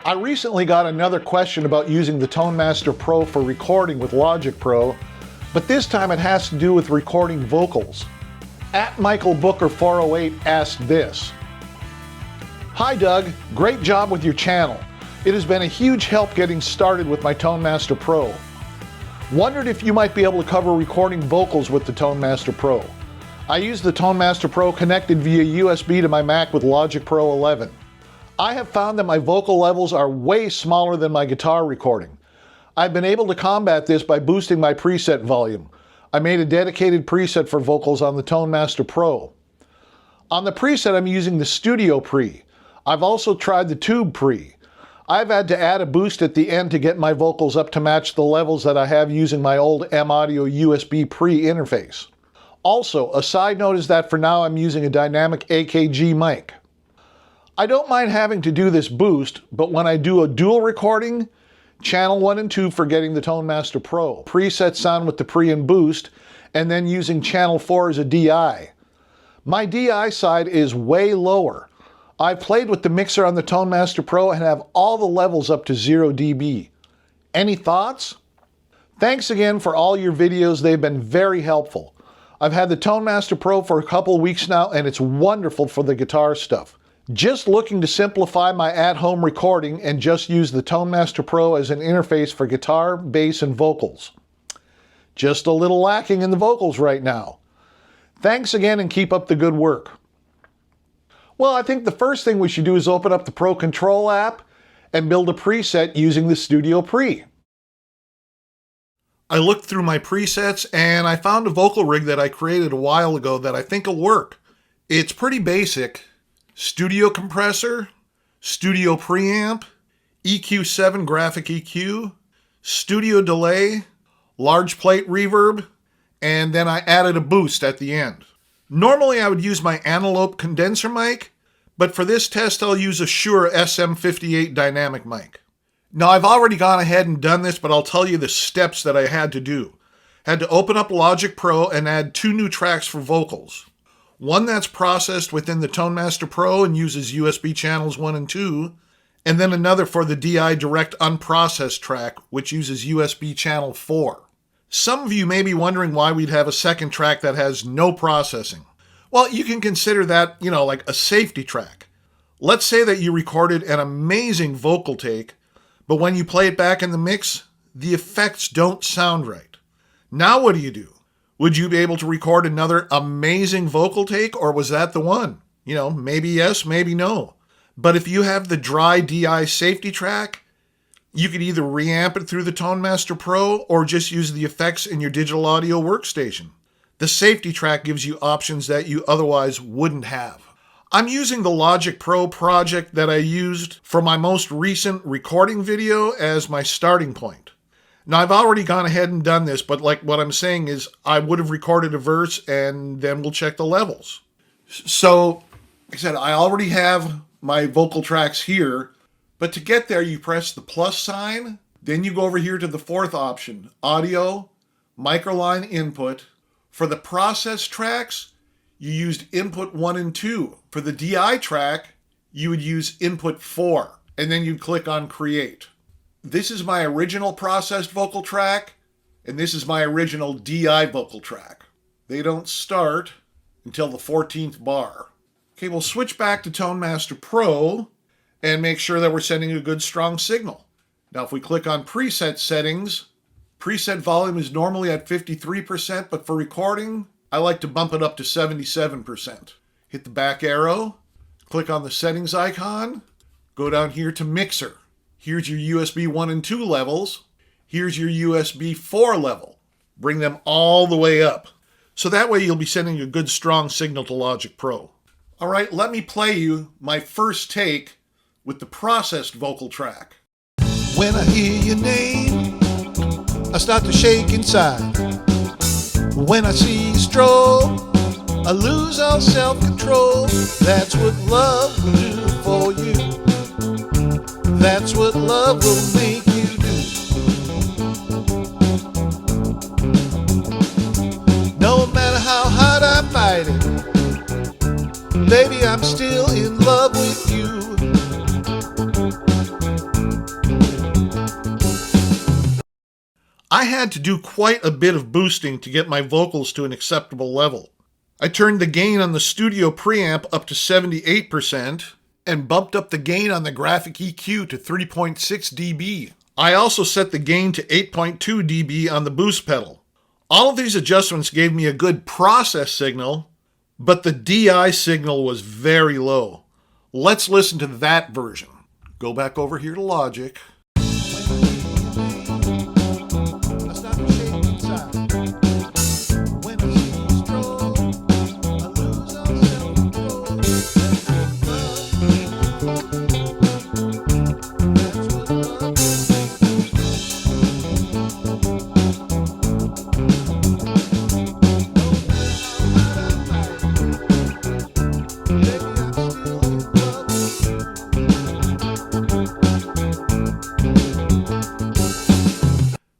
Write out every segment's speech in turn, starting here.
I recently got another question about using the Tone Master Pro for recording with Logic Pro, but this time it has to do with recording vocals. At Michael Booker 408 asked this. Hi Doug, great job with your channel. It has been a huge help getting started with my Tone Master Pro. Wondered if you might be able to cover recording vocals with the Tone Master Pro. I use the Tone Master Pro connected via USB to my Mac with Logic Pro 11. I have found that my vocal levels are way smaller than my guitar recording. I've been able to combat this by boosting my preset volume. I made a dedicated preset for vocals on the Tone Master Pro. On the preset, I'm using the Studio Pre. I've also tried the Tube Pre. I've had to add a boost at the end to get my vocals up to match the levels that I have using my old M-Audio USB Pre interface. Also, a side note is that for now I'm using a dynamic AKG mic. I don't mind having to do this boost, but when I do a dual recording, channel 1 and 2 for getting the Tone Master Pro, preset sound with the pre and boost, and then using channel 4 as a DI. My DI side is way lower. I've played with the mixer on the Tone Master Pro and have all the levels up to 0 dB. Any thoughts? Thanks again for all your videos, they've been very helpful. I've had the Tone Master Pro for a couple weeks now and it's wonderful for the guitar stuff. Just looking to simplify my at-home recording and just use the Tone Master Pro as an interface for guitar, bass, and vocals. Just a little lacking in the vocals right now. Thanks again and keep up the good work. Well, I think the first thing we should do is open up the Pro Control app and build a preset using the Studio Pre. I looked through my presets and I found a vocal rig that I created a while ago that I think will work. It's pretty basic. Studio compressor, studio preamp, EQ7 graphic EQ, studio delay, large plate reverb, and then I added a boost at the end. Normally I would use my Antelope condenser mic, but for this test I'll use a Shure SM58 dynamic mic. Now I've already gone ahead and done this, but I'll tell you the steps that I had to do. Had to open up Logic Pro and add 2 new tracks for vocals. One that's processed within the Tone Master Pro and uses USB channels 1 and 2, and then another for the DI Direct Unprocessed track, which uses USB channel 4. Some of you may be wondering why we'd have a second track that has no processing. Well, you can consider that, like a safety track. Let's say that you recorded an amazing vocal take, but when you play it back in the mix, the effects don't sound right. Now what do? Would you be able to record another amazing vocal take, or was that the one? Maybe yes, maybe no. But if you have the dry DI safety track, you could either reamp it through the Tone Master Pro or just use the effects in your digital audio workstation. The safety track gives you options that you otherwise wouldn't have. I'm using the Logic Pro project that I used for my most recent recording video as my starting point. Now, I've already gone ahead and done this, but what I'm saying is I would have recorded a verse and then we'll check the levels. So, like I said, I already have my vocal tracks here, but to get there, you press the plus sign, then you go over here to the 4th option, audio, microline input. For the process tracks, you used input 1 and 2. For the DI track, you would use input 4, and then you'd click on create. This is my original processed vocal track, and this is my original DI vocal track. They don't start until the 14th bar. Okay, we'll switch back to Tone Master Pro and make sure that we're sending a good strong signal. Now if we click on preset settings, preset volume is normally at 53%, but for recording, I like to bump it up to 77%. Hit the back arrow, click on the settings icon, go down here to mixer. Here's your USB 1 and 2 levels. Here's your USB 4 level. Bring them all the way up. So that way you'll be sending a good strong signal to Logic Pro. All right, let me play you my first take with the processed vocal track. When I hear your name, I start to shake inside. When I see you stroll, I lose all self-control. That's what love will do for you. That's what love will make you do. No matter how hard I'm fighting, baby, I'm still in love with you. I had to do quite a bit of boosting to get my vocals to an acceptable level. I turned the gain on the studio preamp up to 78% and bumped up the gain on the graphic EQ to 3.6 dB. I also set the gain to 8.2 dB on the boost pedal. All of these adjustments gave me a good process signal, but the DI signal was very low. Let's listen to that version. Go back over here to Logic.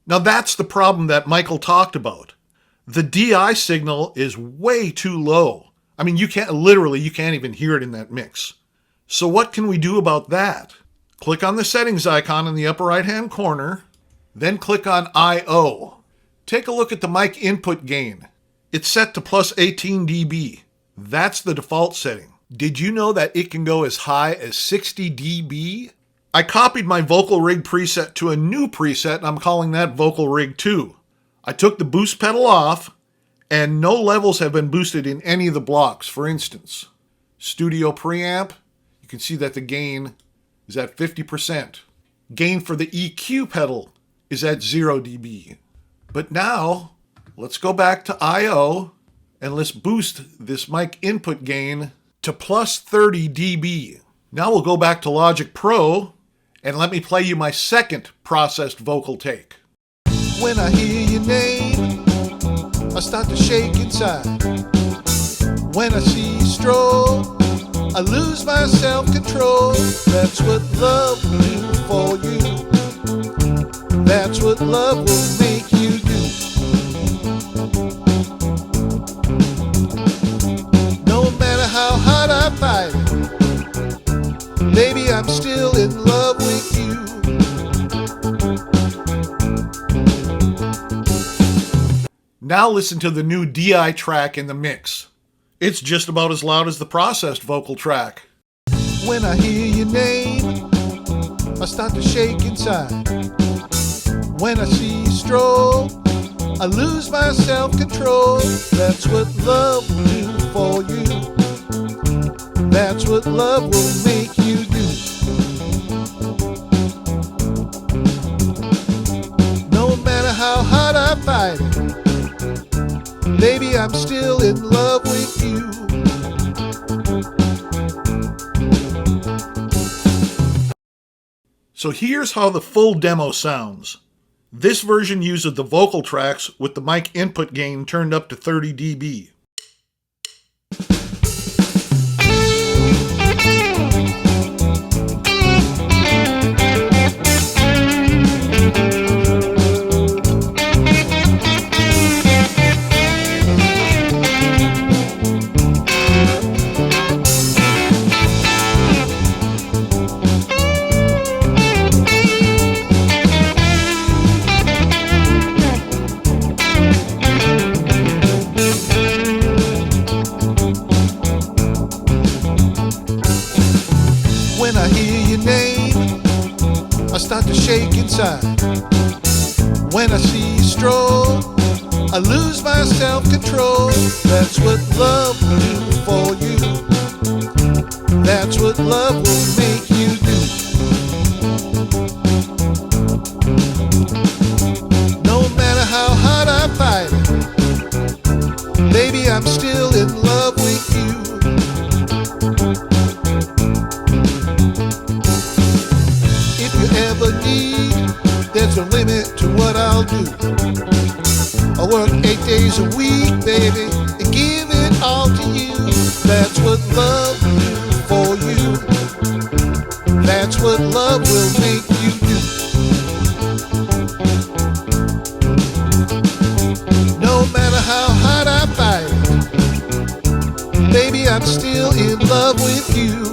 Now that's the problem that Michael talked about. The DI signal is way too low. I mean, you can't even hear it in that mix. So what can we do about that? Click on the settings icon in the upper right hand corner, then click on I/O. Take a look at the mic input gain. It's set to plus 18 dB. That's the default setting. Did you know that it can go as high as 60 dB? I copied my Vocal Rig preset to a new preset, and I'm calling that Vocal Rig 2. I took the boost pedal off, and no levels have been boosted in any of the blocks. For instance, studio preamp, you can see that the gain is at 50%. Gain for the EQ pedal is at 0 dB. But now, let's go back to I/O, and let's boost this mic input gain to plus 30 dB. Now we'll go back to Logic Pro, and let me play you my second processed vocal take. When I hear your name, I start to shake inside. When I see you stroll, I lose my self-control. That's what love will do for you. That's what love will make you do. No matter how hard I fight it, baby, I'm still in love with you. Now listen to the new DI track in the mix. It's just about as loud as the processed vocal track. When I hear your name, I start to shake inside. When I see you stroll, I lose my self-control. That's what love will do for you. That's what love will make you do. No matter how hard I fight it, baby, I'm still in love with you. So here's how the full demo sounds. This version uses the vocal tracks with the mic input gain turned up to 30 dB. When I hear your name, I start to shake inside. When I see you stroll, I lose my self-control. That's what love will do for you. That's what love will make you do. No matter how hard I fight it, baby, I'm still in love with you. There's no limit to what I'll do. I work 8 days a week, baby, and give it all to you. That's what love will do for you. That's what love will make you do. No matter how hard I fight it, baby, I'm still in love with you.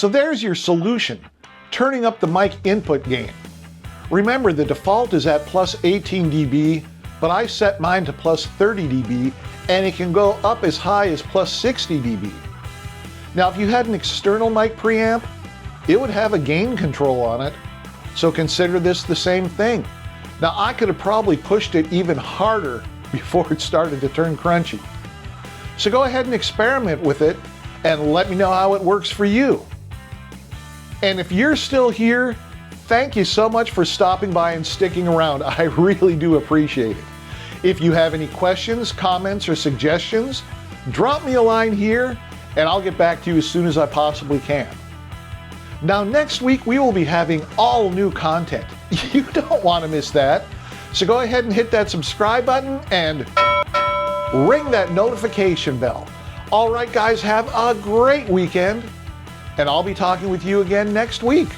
So there's your solution, turning up the mic input gain. Remember, the default is at plus 18 dB, but I set mine to plus 30 dB, and it can go up as high as plus 60 dB. Now, if you had an external mic preamp, it would have a gain control on it, so consider this the same thing. Now, I could have probably pushed it even harder before it started to turn crunchy. So go ahead and experiment with it and let me know how it works for you. And if you're still here, thank you so much for stopping by and sticking around. I really do appreciate it. If you have any questions, comments, or suggestions, drop me a line here and I'll get back to you as soon as I possibly can. Now, next week we will be having all new content. You don't want to miss that. So go ahead and hit that subscribe button and ring that notification bell. All right, guys, have a great weekend, and I'll be talking with you again next week.